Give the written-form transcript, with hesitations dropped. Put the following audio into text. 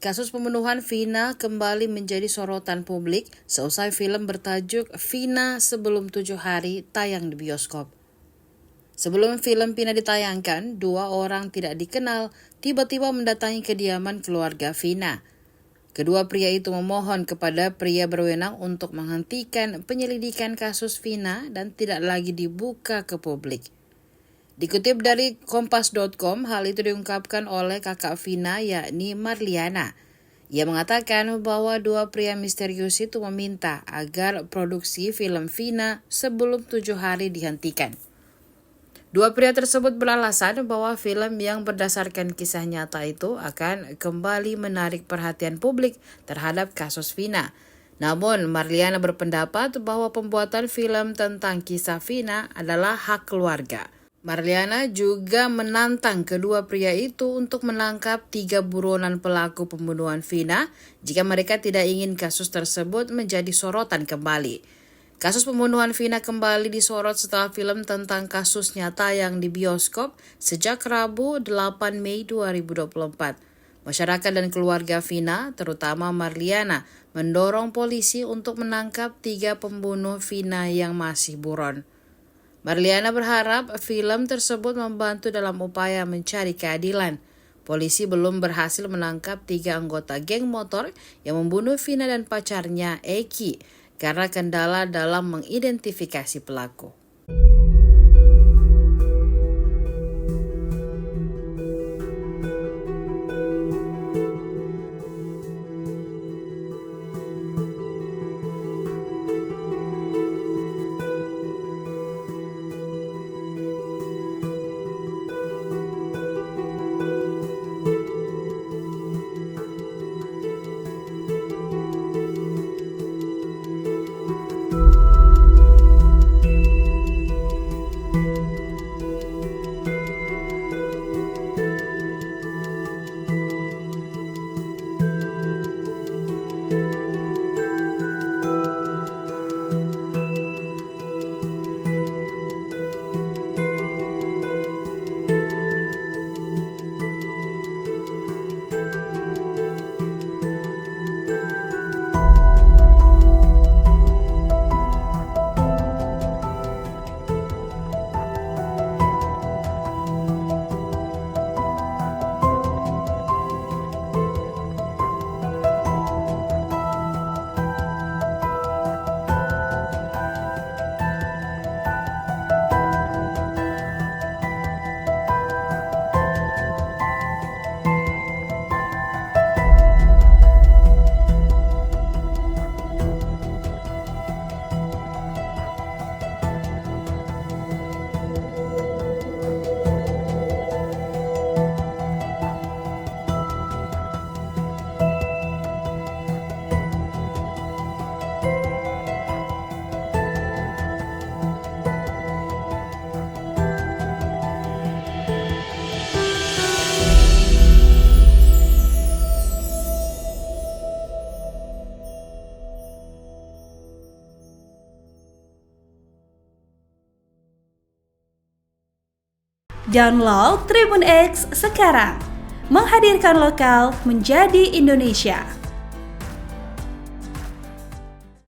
Kasus pembunuhan Vina kembali menjadi sorotan publik seusai film bertajuk Vina Sebelum 7 Hari tayang di bioskop. Sebelum film Vina ditayangkan, 2 orang tidak dikenal tiba-tiba mendatangi kediaman keluarga Vina. Kedua pria itu memohon kepada pria berwenang untuk menghentikan penyelidikan kasus Vina dan tidak lagi dibuka ke publik. Dikutip dari Kompas.com, hal itu diungkapkan oleh kakak Vina yakni Marliana. Ia mengatakan bahwa 2 pria misterius itu meminta agar produksi film Vina Sebelum 7 Hari dihentikan. 2 pria tersebut beralasan bahwa film yang berdasarkan kisah nyata itu akan kembali menarik perhatian publik terhadap kasus Vina. Namun, Marliana berpendapat bahwa pembuatan film tentang kisah Vina adalah hak keluarga. Marliana juga menantang kedua pria itu untuk menangkap 3 buronan pelaku pembunuhan Vina jika mereka tidak ingin kasus tersebut menjadi sorotan kembali. Kasus pembunuhan Vina kembali disorot setelah film tentang kasusnya tayang di bioskop sejak Rabu 8 Mei 2024. Masyarakat dan keluarga Vina, terutama Marliana, mendorong polisi untuk menangkap 3 pembunuh Vina yang masih buron. Marliana berharap film tersebut membantu dalam upaya mencari keadilan. Polisi belum berhasil menangkap 3 anggota geng motor yang membunuh Vina dan pacarnya Eki karena kendala dalam mengidentifikasi pelaku. Download Tribun X sekarang, menghadirkan lokal menjadi Indonesia.